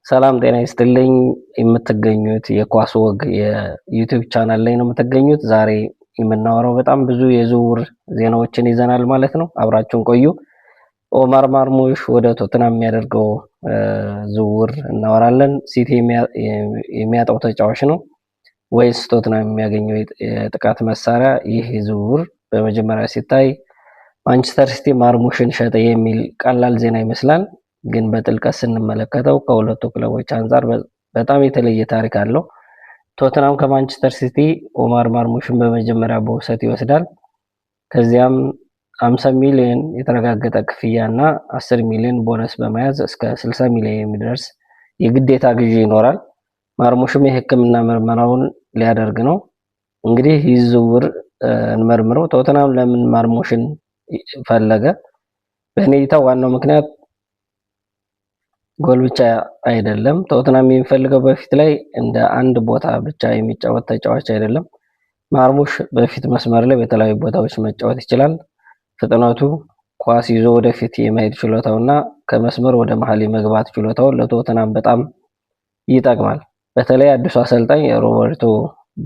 ሰላም ጤና ይስጥልኝ። የምትገኙት የኳስ ወግ የዩቲዩብ ቻናል ላይ ነው የምትገኙት። ዛሬ የምናወራው በጣም ብዙ የዝውውር ዜናዎችን ይዘናል ማለት ነው። አብራችሁን ቆዩ። ኦማር ማርሙሽ ወደ ቶትናም የሚያደርገው ዝውውር እናወራለን። ሲቲ የሚያጣው ተጫዋች ነው ወይስ ቶትናም የሚያገኘው የጥቃት መሳሪያ? ይህ ዝውውር በመጀመሪያ ሲታይ ማንቸስተር ሲቲ ማርሙሽን ሸጠ የሚል ቀላል ዜና ይመስላል። ግን በጥልቀት ስንመለከተው ከሁለቱ ክለቦች አንጻር በጣም የተለየ ታሪክ አለው። ቶትናም ከማንቸስተር ሲቲ ኦማር ማርሙሽን በመጀመሪያ በውሰት ይወስዳል። ከዚያም 50 ሚሊዮን የተረጋገጠ ክፍያ እና 10 ሚሊዮን ቦነስ በመያዝ እስከ 60 ሚሊዮን የሚደርስ የግዴታ ግዢ ይኖራል። ማርሙሽም የሕክምና ምርመራውን ሊያደርግ ነው። እንግዲህ ይህ ዝውውር እንመርምረው። ቶትናም ለምን ማርሙሽን ፈለገ? በእኔ እይታ ዋናው ምክንያት ጎል ብቻ አይደለም። ቶትናም የሚፈልገው በፊት ላይ እንደ አንድ ቦታ ብቻ የሚጫወት ተጫዋች አይደለም። ማርሙሽ በፊት መስመር ላይ በተለያዩ ቦታዎች መጫወት ይችላል። ፍጥነቱ፣ ኳስ ይዞ ወደፊት የመሄድ ችሎታውና ከመስመር ወደ መሀል የመግባት ችሎታው ለቶትናም በጣም ይጠቅማል። በተለይ አዲሱ አሰልጣኝ ሮበርቶ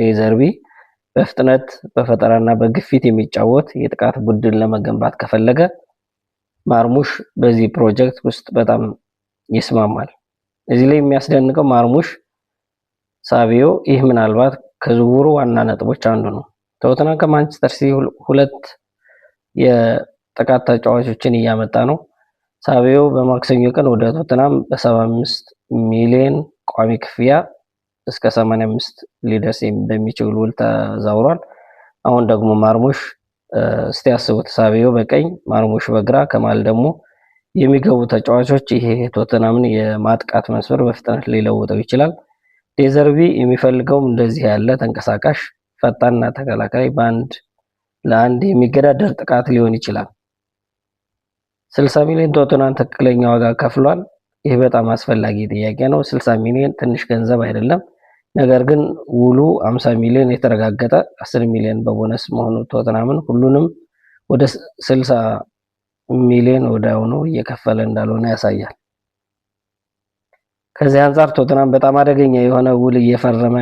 ዴዘርቢ በፍጥነት በፈጠራና በግፊት የሚጫወት የጥቃት ቡድን ለመገንባት ከፈለገ ማርሙሽ በዚህ ፕሮጀክት ውስጥ በጣም ይስማማል። እዚህ ላይ የሚያስደንቀው ማርሙሽ ሳቪዮ ይህ ምናልባት ከዝውውሩ ዋና ነጥቦች አንዱ ነው። ቶትናም ከማንቸስተር ሲቲ ሁለት የጥቃት ተጫዋቾችን እያመጣ ነው። ሳቪዮ በማክሰኞ ቀን ወደ ቶትናም በ75 ሚሊዮን ቋሚ ክፍያ እስከ 85 ሊደርስ በሚችል ውል ተዛውሯል። አሁን ደግሞ ማርሙሽ እስቲ ያስቡት፣ ሳቪዮ በቀኝ ማርሙሽ በግራ ከማል ደግሞ የሚገቡ ተጫዋቾች ይሄ ቶትናምን የማጥቃት መስመር በፍጥነት ሊለውጠው ይችላል። ዴዘርቢ የሚፈልገውም እንደዚህ ያለ ተንቀሳቃሽ ፈጣንና ተከላካይ በአንድ ለአንድ የሚገዳደር ጥቃት ሊሆን ይችላል። 60 ሚሊዮን ቶትናም ትክክለኛ ዋጋ ከፍሏል። ይህ በጣም አስፈላጊ ጥያቄ ነው። 60 ሚሊዮን ትንሽ ገንዘብ አይደለም። ነገር ግን ውሉ 50 ሚሊዮን የተረጋገጠ 10 ሚሊዮን በቦነስ መሆኑ ቶትናምን ሁሉንም ወደ 60 ሚሊዮን ወዲያውኑ እየከፈለ እንዳልሆነ ያሳያል። ከዚህ አንጻር ቶትናም በጣም አደገኛ የሆነ ውል እየፈረመ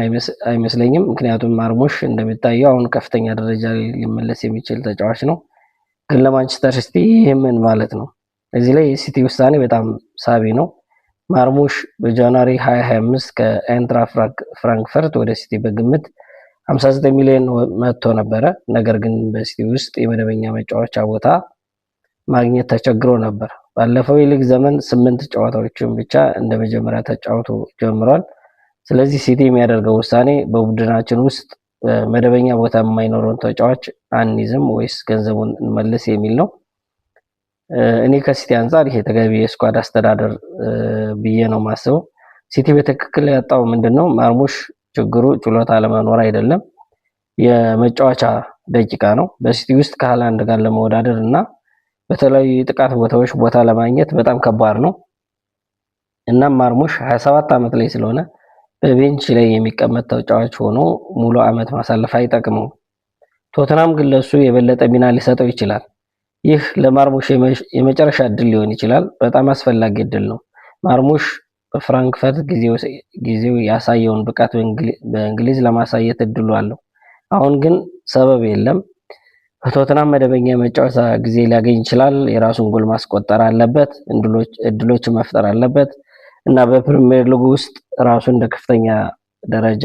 አይመስለኝም። ምክንያቱም ማርሙሽ እንደሚታየው አሁን ከፍተኛ ደረጃ ላይ ሊመለስ የሚችል ተጫዋች ነው። ግን ለማንቸስተር ሲቲ ይህ ምን ማለት ነው? እዚህ ላይ የሲቲ ውሳኔ በጣም ሳቢ ነው። ማርሙሽ በጃንዋሪ 2025 ከኤንትራ ፍራንክፈርት ወደ ሲቲ በግምት 59 ሚሊዮን መጥቶ ነበረ። ነገር ግን በሲቲ ውስጥ የመደበኛ መጫወቻ ቦታ ማግኘት ተቸግሮ ነበር። ባለፈው የሊግ ዘመን 8 ጨዋታዎችን ብቻ እንደ መጀመሪያ ተጫውቶ ጀምሯል። ስለዚህ ሲቲ የሚያደርገው ውሳኔ በቡድናችን ውስጥ መደበኛ ቦታ የማይኖረውን ተጫዋች አንይዝም ወይስ ገንዘቡን እንመልስ የሚል ነው። እኔ ከሲቲ አንጻር ይሄ ተገቢ የስኳድ አስተዳደር ብዬ ነው ማስበው። ሲቲ በትክክል ያጣው ምንድነው? ማርሙሽ ችግሩ ችሎታ አለመኖር አይደለም፣ የመጫወቻ ደቂቃ ነው። በሲቲ ውስጥ ከሃላንድ ጋር ለመወዳደር እና በተለያዩ የጥቃት ቦታዎች ቦታ ለማግኘት በጣም ከባድ ነው። እናም ማርሙሽ 27 ዓመት ላይ ስለሆነ በቤንች ላይ የሚቀመጥ ተጫዋች ሆኖ ሙሉ ዓመት ማሳለፍ አይጠቅመው። ቶትናም ግን ለሱ የበለጠ ሚና ሊሰጠው ይችላል። ይህ ለማርሙሽ የመጨረሻ እድል ሊሆን ይችላል። በጣም አስፈላጊ እድል ነው። ማርሙሽ በፍራንክፈርት ጊዜው ያሳየውን ብቃት በእንግሊዝ ለማሳየት እድሉ አለው። አሁን ግን ሰበብ የለም። በቶትናም መደበኛ መጫወቻ ጊዜ ሊያገኝ ይችላል። የራሱን ጎል ማስቆጠር አለበት፣ እድሎች መፍጠር አለበት እና በፕሪሚየር ሊግ ውስጥ ራሱን እንደ ከፍተኛ ደረጃ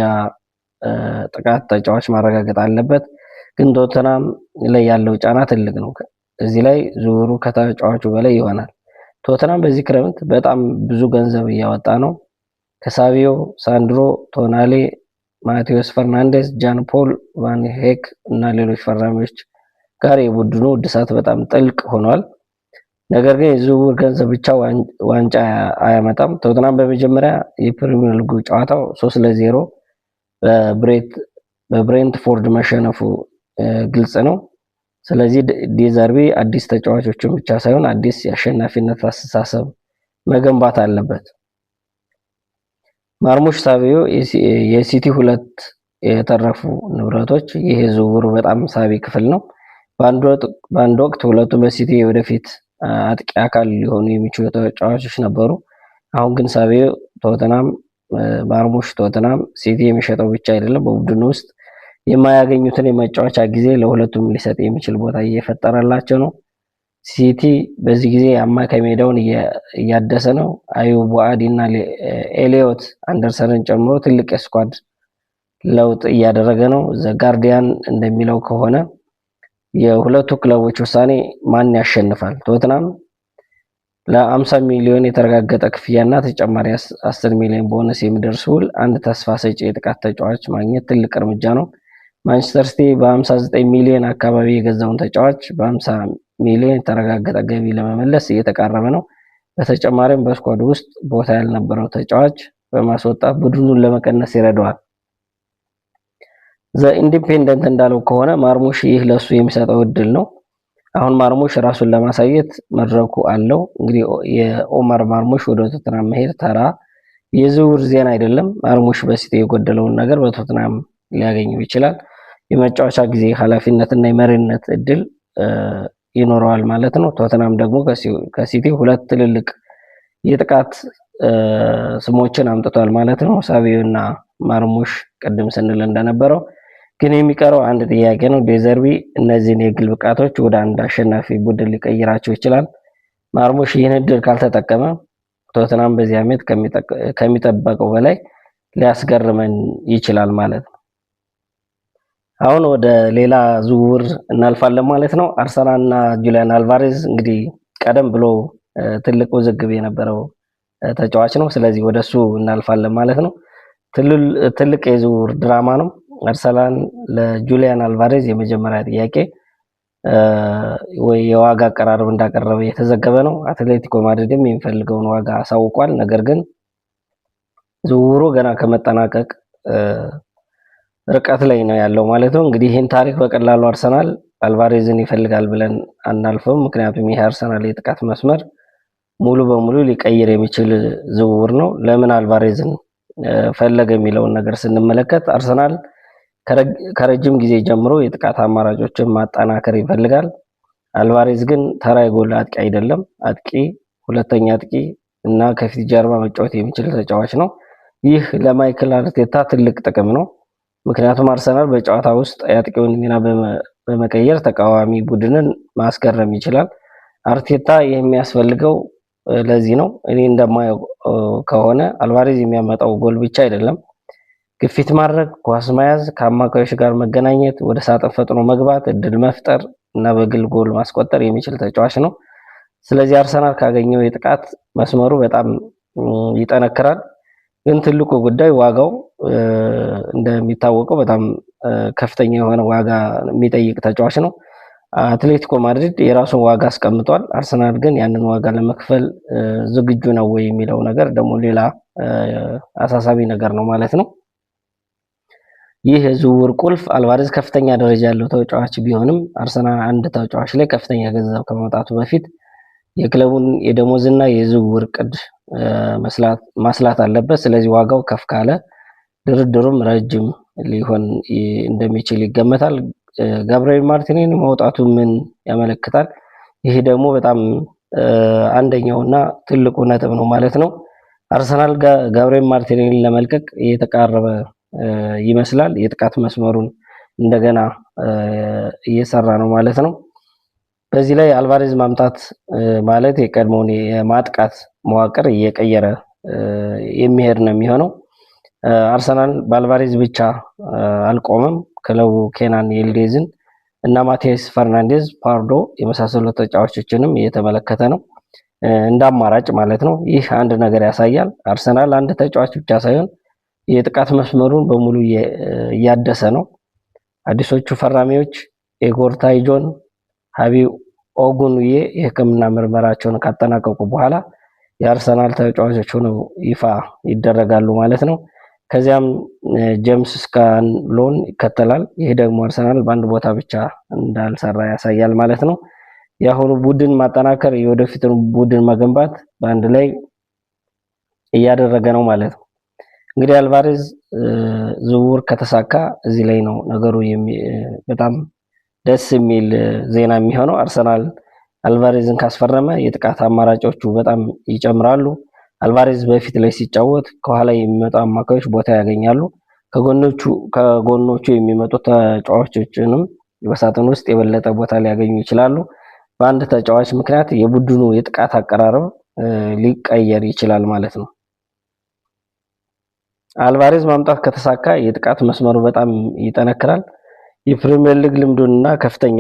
ጥቃት ተጫዋች ማረጋገጥ አለበት። ግን ቶትናም ላይ ያለው ጫና ትልቅ ነው። እዚህ ላይ ዝውውሩ ከተጫዋቹ በላይ ይሆናል። ቶትናም በዚህ ክረምት በጣም ብዙ ገንዘብ እያወጣ ነው። ከሳቪዮ፣ ሳንድሮ ቶናሌ፣ ማቴዎስ ፈርናንዴስ፣ ጃን ፖል ቫን ሄክ እና ሌሎች ፈራሚዎች ጋር የቡድኑ እድሳት በጣም ጥልቅ ሆኗል። ነገር ግን የዝውውር ገንዘብ ብቻ ዋንጫ አያመጣም። ቶትናም በመጀመሪያ የፕሪሚየር ሊግ ጨዋታው 3-0 በብሬንትፎርድ መሸነፉ ግልጽ ነው። ስለዚህ ዴዘርቢ አዲስ ተጫዋቾችን ብቻ ሳይሆን አዲስ የአሸናፊነት አስተሳሰብ መገንባት አለበት። ማርሙሽ ሳቪዮ የሲቲ ሁለት የተረፉ ንብረቶች፣ ይህ ዝውውሩ በጣም ሳቢ ክፍል ነው። በአንድ ወቅት ሁለቱም በሲቲ ወደፊት አጥቂ አካል ሊሆኑ የሚችሉ ተጫዋቾች ነበሩ። አሁን ግን ሳቪዮ ቶተናም ማርሙሽ ቶተናም ሲቲ የሚሸጠው ብቻ አይደለም፣ በቡድኑ ውስጥ የማያገኙትን የመጫወቻ ጊዜ ለሁለቱም ሊሰጥ የሚችል ቦታ እየፈጠረላቸው ነው። ሲቲ በዚህ ጊዜ አማካይ ሜዳውን እያደሰ ነው። አዩብ ቡአዲ እና ኤሊዮት አንደርሰንን ጨምሮ ትልቅ የስኳድ ለውጥ እያደረገ ነው። ዘጋርዲያን እንደሚለው ከሆነ የሁለቱ ክለቦች ውሳኔ ማን ያሸንፋል? ቶትናም ለ50 ሚሊዮን የተረጋገጠ ክፍያና ተጨማሪ 10 ሚሊዮን ቦነስ የሚደርስ ውል አንድ ተስፋ ሰጪ የጥቃት ተጫዋች ማግኘት ትልቅ እርምጃ ነው። ማንቸስተር ሲቲ በ59 ሚሊዮን አካባቢ የገዛውን ተጫዋች በ50 ሚሊዮን የተረጋገጠ ገቢ ለመመለስ እየተቃረበ ነው። በተጨማሪም በስኳዱ ውስጥ ቦታ ያልነበረው ተጫዋች በማስወጣት ቡድኑን ለመቀነስ ይረዳዋል። ዘ ኢንዲፔንደንት እንዳለው ከሆነ ማርሙሽ ይህ ለሱ የሚሰጠው እድል ነው። አሁን ማርሙሽ ራሱን ለማሳየት መድረኩ አለው። እንግዲህ የኦማር ማርሙሽ ወደ ቶትናም መሄድ ተራ የዝውውር ዜና አይደለም። ማርሙሽ በሲቲ የጎደለውን ነገር በቶትናም ሊያገኘው ይችላል። የመጫወቻ ጊዜ፣ ኃላፊነትና የመሪነት እድል ይኖረዋል ማለት ነው። ቶትናም ደግሞ ከሲቲ ሁለት ትልልቅ የጥቃት ስሞችን አምጥቷል ማለት ነው። ሳቪዮ እና ማርሙሽ ቅድም ስንል እንደነበረው ግን የሚቀረው አንድ ጥያቄ ነው። ዴዘርቢ እነዚህን የግል ብቃቶች ወደ አንድ አሸናፊ ቡድን ሊቀይራቸው ይችላል። ማርሙሽ ይህን እድል ካልተጠቀመ ቶትናም በዚህ ዓመት ከሚጠበቀው በላይ ሊያስገርመን ይችላል ማለት ነው። አሁን ወደ ሌላ ዝውውር እናልፋለን ማለት ነው። አርሰናል እና ጁሊያን አልቫሬዝ እንግዲህ ቀደም ብሎ ትልቅ ውዝግብ የነበረው ተጫዋች ነው። ስለዚህ ወደሱ እናልፋለን ማለት ነው። ትልቅ የዝውውር ድራማ ነው። አርሰናል ለጁሊያን አልቫሬዝ የመጀመሪያ ጥያቄ ወይ የዋጋ አቀራረብ እንዳቀረበ የተዘገበ ነው። አትሌቲኮ ማድሪድም የሚፈልገውን ዋጋ አሳውቋል። ነገር ግን ዝውውሩ ገና ከመጠናቀቅ ርቀት ላይ ነው ያለው ማለት ነው። እንግዲህ ይህን ታሪክ በቀላሉ አርሰናል አልቫሬዝን ይፈልጋል ብለን አናልፈውም። ምክንያቱም ይህ አርሰናል የጥቃት መስመር ሙሉ በሙሉ ሊቀይር የሚችል ዝውውር ነው። ለምን አልቫሬዝን ፈለገ የሚለውን ነገር ስንመለከት አርሰናል ከረጅም ጊዜ ጀምሮ የጥቃት አማራጮችን ማጠናከር ይፈልጋል። አልቫሬዝ ግን ተራ የጎል አጥቂ አይደለም። አጥቂ፣ ሁለተኛ አጥቂ እና ከፊት ጀርባ መጫወት የሚችል ተጫዋች ነው። ይህ ለማይክል አርቴታ ትልቅ ጥቅም ነው። ምክንያቱም አርሰናል በጨዋታ ውስጥ የአጥቂውን ሚና በመቀየር ተቃዋሚ ቡድንን ማስገረም ይችላል። አርቴታ የሚያስፈልገው ለዚህ ነው። እኔ እንደማየው ከሆነ አልቫሬዝ የሚያመጣው ጎል ብቻ አይደለም፣ ግፊት ማድረግ፣ ኳስ መያዝ፣ ከአማካዮች ጋር መገናኘት፣ ወደ ሳጥን ፈጥኖ መግባት፣ እድል መፍጠር እና በግል ጎል ማስቆጠር የሚችል ተጫዋች ነው። ስለዚህ አርሰናል ካገኘው የጥቃት መስመሩ በጣም ይጠነክራል። ግን ትልቁ ጉዳይ ዋጋው እንደሚታወቀው በጣም ከፍተኛ የሆነ ዋጋ የሚጠይቅ ተጫዋች ነው። አትሌቲኮ ማድሪድ የራሱን ዋጋ አስቀምጧል። አርሰናል ግን ያንን ዋጋ ለመክፈል ዝግጁ ነው ወይ የሚለው ነገር ደግሞ ሌላ አሳሳቢ ነገር ነው ማለት ነው። ይህ የዝውውር ቁልፍ አልቫሬዝ ከፍተኛ ደረጃ ያለው ተጫዋች ቢሆንም አርሰናል አንድ ተጫዋች ላይ ከፍተኛ ገንዘብ ከማውጣቱ በፊት የክለቡን የደሞዝና የዝውውር ዕቅድ ማስላት አለበት። ስለዚህ ዋጋው ከፍ ካለ ድርድሩም ረጅም ሊሆን እንደሚችል ይገመታል። ጋብሪኤል ማርቲኔሊ መውጣቱ ምን ያመለክታል? ይህ ደግሞ በጣም አንደኛውና ትልቁ ነጥብ ነው ማለት ነው። አርሰናል ጋብሪኤል ማርቲኔሊ ለመልቀቅ እየተቃረበ ይመስላል። የጥቃት መስመሩን እንደገና እየሰራ ነው ማለት ነው። በዚህ ላይ አልቫሬዝ ማምጣት ማለት የቀድሞውን የማጥቃት መዋቅር እየቀየረ የሚሄድ ነው የሚሆነው። አርሰናል በአልቫሬዝ ብቻ አልቆመም። ክለቡ ኬናን ይልዲዝን እና ማቴዎስ ፈርናንዴዝ፣ ፓርዶ የመሳሰሉ ተጫዋቾችንም እየተመለከተ ነው እንደ አማራጭ ማለት ነው። ይህ አንድ ነገር ያሳያል። አርሰናል አንድ ተጫዋች ብቻ ሳይሆን የጥቃት መስመሩን በሙሉ እያደሰ ነው። አዲሶቹ ፈራሚዎች ኤጎር ታይጆን፣ ሀቢ ኦጉንዬ የሕክምና ምርመራቸውን ካጠናቀቁ በኋላ የአርሰናል ተጫዋቾች ሆነው ይፋ ይደረጋሉ ማለት ነው። ከዚያም ጄምስ ስካንሎን ይከተላል። ይህ ደግሞ አርሰናል በአንድ ቦታ ብቻ እንዳልሰራ ያሳያል ማለት ነው። የአሁኑ ቡድን ማጠናከር የወደፊቱን ቡድን መገንባት በአንድ ላይ እያደረገ ነው ማለት ነው። እንግዲህ አልቫሬዝ ዝውውር ከተሳካ እዚህ ላይ ነው ነገሩ በጣም ደስ የሚል ዜና የሚሆነው። አርሰናል አልቫሬዝን ካስፈረመ የጥቃት አማራጮቹ በጣም ይጨምራሉ። አልቫሬዝ በፊት ላይ ሲጫወት ከኋላ የሚመጡ አማካዮች ቦታ ያገኛሉ። ከጎኖቹ የሚመጡ ተጫዋቾችንም በሳጥን ውስጥ የበለጠ ቦታ ሊያገኙ ይችላሉ። በአንድ ተጫዋች ምክንያት የቡድኑ የጥቃት አቀራረብ ሊቀየር ይችላል ማለት ነው። አልቫሬዝ ማምጣት ከተሳካ የጥቃት መስመሩ በጣም ይጠነክራል። የፕሪሚየር ሊግ ልምዱንና ከፍተኛ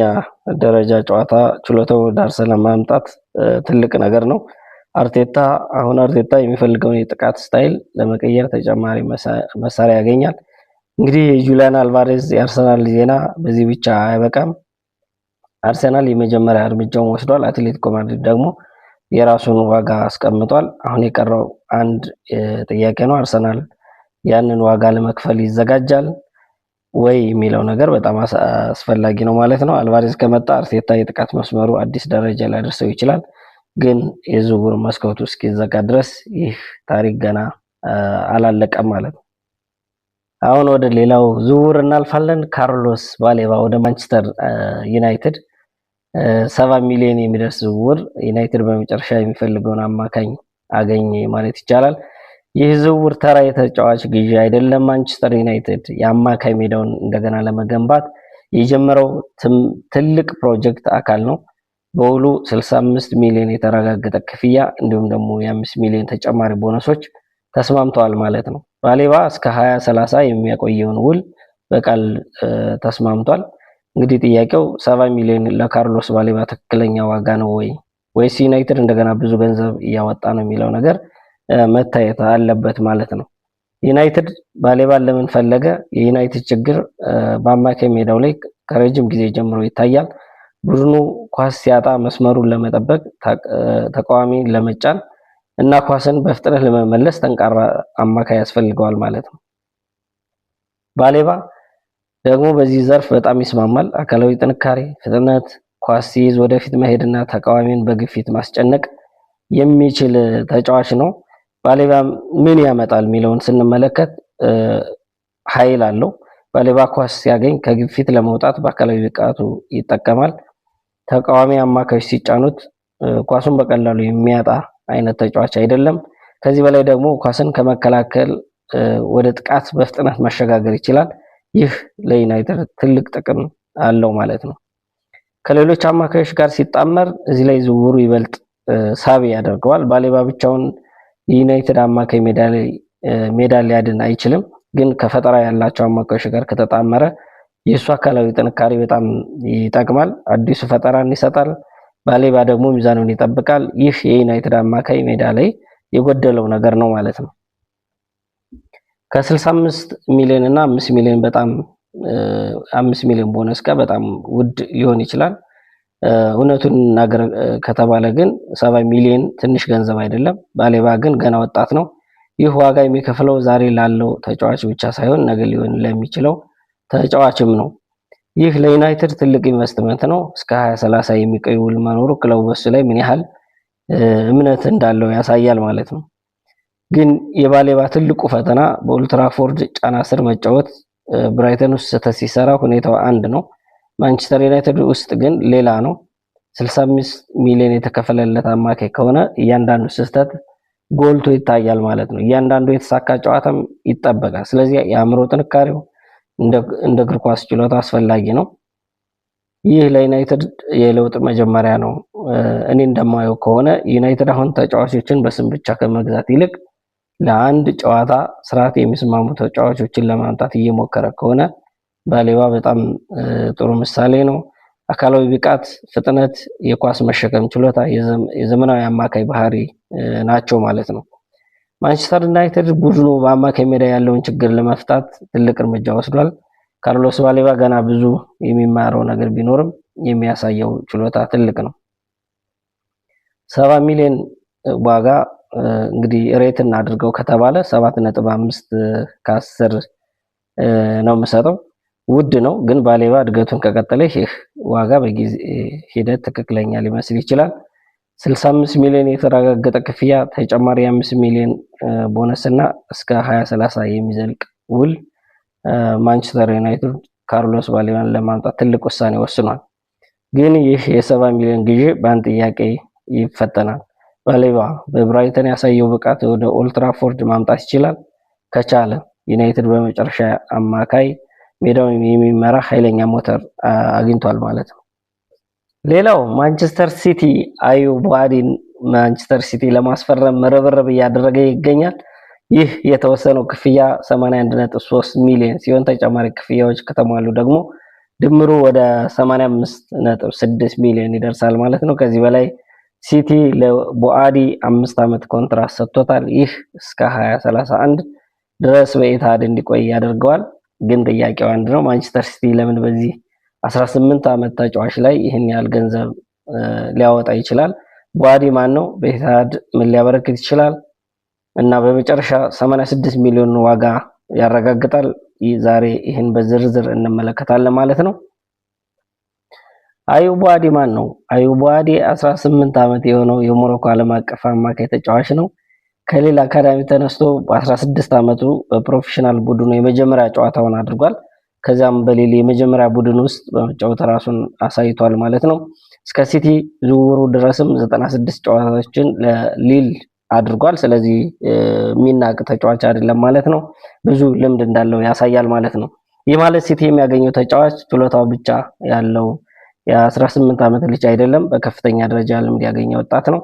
ደረጃ ጨዋታ ችሎታው ወደ አርሰናል ማምጣት ትልቅ ነገር ነው። አርቴታ የሚፈልገውን የጥቃት ስታይል ለመቀየር ተጨማሪ መሳሪያ ያገኛል። እንግዲህ የጁሊያን አልቫሬዝ የአርሰናል ዜና በዚህ ብቻ አይበቃም። አርሰናል የመጀመሪያ እርምጃውን ወስዷል። አትሌቲኮ ማድሪድ ደግሞ የራሱን ዋጋ አስቀምጧል። አሁን የቀረው አንድ ጥያቄ ነው። አርሰናል ያንን ዋጋ ለመክፈል ይዘጋጃል ወይ የሚለው ነገር በጣም አስፈላጊ ነው ማለት ነው። አልቫሬዝ ከመጣ አርቴታ የጥቃት መስመሩ አዲስ ደረጃ ላይ ደርሰው ይችላል። ግን የዝውውር መስኮቱ እስኪዘጋ ድረስ ይህ ታሪክ ገና አላለቀም ማለት ነው። አሁን ወደ ሌላው ዝውውር እናልፋለን። ካርሎስ ባሌባ ወደ ማንቸስተር ዩናይትድ 70 ሚሊዮን የሚደርስ ዝውውር። ዩናይትድ በመጨረሻ የሚፈልገውን አማካኝ አገኘ ማለት ይቻላል። ይህ ዝውውር ተራ የተጫዋች ግዢ አይደለም። ማንቸስተር ዩናይትድ የአማካይ ሜዳውን እንደገና ለመገንባት የጀመረው ትልቅ ፕሮጀክት አካል ነው። በውሉ 65 ሚሊዮን የተረጋገጠ ክፍያ እንዲሁም ደግሞ የ5 ሚሊዮን ተጨማሪ ቦነሶች ተስማምተዋል ማለት ነው። ባሌባ እስከ 2030 የሚያቆየውን ውል በቃል ተስማምቷል። እንግዲህ ጥያቄው 70 ሚሊዮን ለካርሎስ ባሌባ ትክክለኛ ዋጋ ነው ወይስ ዩናይትድ እንደገና ብዙ ገንዘብ እያወጣ ነው የሚለው ነገር መታየት አለበት ማለት ነው። ዩናይትድ ባሌባን ለምን ፈለገ? የዩናይትድ ችግር በአማካይ ሜዳው ላይ ከረጅም ጊዜ ጀምሮ ይታያል። ቡድኑ ኳስ ሲያጣ መስመሩን ለመጠበቅ፣ ተቃዋሚን ለመጫን እና ኳስን በፍጥነት ለመመለስ ጠንካራ አማካይ ያስፈልገዋል ማለት ነው። ባሌባ ደግሞ በዚህ ዘርፍ በጣም ይስማማል። አካላዊ ጥንካሬ፣ ፍጥነት፣ ኳስ ሲይዝ ወደፊት መሄድና ተቃዋሚን በግፊት ማስጨነቅ የሚችል ተጫዋች ነው። ባሌባ ምን ያመጣል የሚለውን ስንመለከት ኃይል አለው። ባሌባ ኳስ ሲያገኝ ከግፊት ለመውጣት በአካላዊ ብቃቱ ይጠቀማል። ተቃዋሚ አማካዮች ሲጫኑት ኳሱን በቀላሉ የሚያጣ አይነት ተጫዋች አይደለም። ከዚህ በላይ ደግሞ ኳስን ከመከላከል ወደ ጥቃት በፍጥነት መሸጋገር ይችላል። ይህ ለዩናይትድ ትልቅ ጥቅም አለው ማለት ነው። ከሌሎች አማካዮች ጋር ሲጣመር እዚህ ላይ ዝውውሩ ይበልጥ ሳቢ ያደርገዋል። ባሌባ ብቻውን የዩናይትድ አማካይ ሜዳ ሊያድን አይችልም። ግን ከፈጠራ ያላቸው አማካዮች ጋር ከተጣመረ የእሱ አካላዊ ጥንካሬ በጣም ይጠቅማል። አዲሱ ፈጠራን ይሰጣል። ባሌባ ደግሞ ሚዛኑን ይጠብቃል። ይህ የዩናይትድ አማካይ ሜዳ ላይ የጎደለው ነገር ነው ማለት ነው። ከ65 ሚሊዮን እና 5 ሚሊዮን በጣም 5 ሚሊዮን ቦነስ ጋር በጣም ውድ ሊሆን ይችላል። እውነቱን ነገር ከተባለ ግን 70 ሚሊዮን ትንሽ ገንዘብ አይደለም። ባሌባ ግን ገና ወጣት ነው። ይህ ዋጋ የሚከፍለው ዛሬ ላለው ተጫዋች ብቻ ሳይሆን ነገ ሊሆን ለሚችለው ተጫዋችም ነው። ይህ ለዩናይትድ ትልቅ ኢንቨስትመንት ነው። እስከ 2030 የሚቆይ ውል መኖሩ ክለቡ በሱ ላይ ምን ያህል እምነት እንዳለው ያሳያል ማለት ነው። ግን የባሌባ ትልቁ ፈተና በኦልትራፎርድ ጫና ስር መጫወት። ብራይተን ውስጥ ስህተት ሲሰራ ሁኔታው አንድ ነው። ማንቸስተር ዩናይትድ ውስጥ ግን ሌላ ነው። 65 ሚሊዮን የተከፈለለት አማካይ ከሆነ እያንዳንዱ ስህተት ጎልቶ ይታያል ማለት ነው። እያንዳንዱ የተሳካ ጨዋታም ይጠበቃል። ስለዚህ የአእምሮ ጥንካሬው እንደ እግር ኳስ ችሎታ አስፈላጊ ነው። ይህ ለዩናይትድ የለውጥ መጀመሪያ ነው። እኔ እንደማየው ከሆነ ዩናይትድ አሁን ተጫዋቾችን በስም ብቻ ከመግዛት ይልቅ ለአንድ ጨዋታ ስርዓት የሚስማሙ ተጫዋቾችን ለማምጣት እየሞከረ ከሆነ ባሌባ በጣም ጥሩ ምሳሌ ነው። አካላዊ ብቃት፣ ፍጥነት፣ የኳስ መሸከም ችሎታ የዘመናዊ አማካይ ባህሪ ናቸው ማለት ነው። ማንቸስተር ዩናይትድ ቡድኑ በአማካይ ሜዳ ያለውን ችግር ለመፍታት ትልቅ እርምጃ ወስዷል። ካርሎስ ባሌባ ገና ብዙ የሚማረው ነገር ቢኖርም የሚያሳየው ችሎታ ትልቅ ነው። 70 ሚሊዮን ዋጋ እንግዲህ ሬት እናድርገው ከተባለ 7.5 ከ10 ነው የምሰጠው። ውድ ነው፣ ግን ባሌባ እድገቱን ከቀጠለ ይህ ዋጋ በጊዜ ሂደት ትክክለኛ ሊመስል ይችላል። 65 ሚሊዮን የተረጋገጠ ክፍያ፣ ተጨማሪ 5 ሚሊዮን ቦነስ እና እስከ 2030 የሚዘልቅ ውል ማንቸስተር ዩናይትድ ካርሎስ ባሌባን ለማምጣት ትልቅ ውሳኔ ወስኗል። ግን ይህ የ70 ሚሊዮን ግዢ በአንድ ጥያቄ ይፈተናል። ባሌባ በብራይተን ያሳየው ብቃት ወደ ኦልትራፎርድ ማምጣት ይችላል? ከቻለ ዩናይትድ በመጨረሻ አማካይ ሜዳውን የሚመራ ኃይለኛ ሞተር አግኝቷል ማለት ነው። ሌላው ማንቸስተር ሲቲ አዩብ ቡአዲን ማንቸስተር ሲቲ ለማስፈረም ርብርብ እያደረገ ይገኛል። ይህ የተወሰነው ክፍያ 81.3 ሚሊዮን ሲሆን ተጨማሪ ክፍያዎች ከተሟሉ ደግሞ ድምሩ ወደ 85.6 ሚሊዮን ይደርሳል ማለት ነው። ከዚህ በላይ ሲቲ ለቡአዲ 5 ዓመት ኮንትራት ሰጥቶታል። ይህ እስከ 2031 ድረስ በኢትሃድ እንዲቆይ ያደርገዋል። ግን ጥያቄው አንድ ነው። ማንቸስተር ሲቲ ለምን በዚህ 18 ዓመት ተጫዋች ላይ ይህን ያህል ገንዘብ ሊያወጣ ይችላል? ቡአዲ ማን ነው? በኢትሃድ ምን ሊያበረክት ይችላል? እና በመጨረሻ 86 ሚሊዮን ዋጋ ያረጋግጣል። ዛሬ ይህን በዝርዝር እንመለከታለን ማለት ነው። አዩብ ቡአዲ ማን ነው? አዩብ ቡአዲ 18 ዓመት የሆነው የሞሮኮ ዓለም አቀፍ አማካይ ተጫዋች ነው። ከሌላ አካዳሚ ተነስቶ በ16 ዓመቱ በፕሮፌሽናል ቡድኑ የመጀመሪያ ጨዋታውን አድርጓል። ከዛም በሌላ የመጀመሪያ ቡድን ውስጥ በመጫወት ራሱን አሳይቷል ማለት ነው። እስከ ሲቲ ዝውውሩ ድረስም 96 ጨዋታዎችን ለሊል አድርጓል። ስለዚህ የሚናቅ ተጫዋች አይደለም ማለት ነው። ብዙ ልምድ እንዳለው ያሳያል ማለት ነው። ይህ ማለት ሲቲ የሚያገኘው ተጫዋች ችሎታው ብቻ ያለው የ18 ዓመት ልጅ አይደለም። በከፍተኛ ደረጃ ልምድ ያገኘ ወጣት ነው።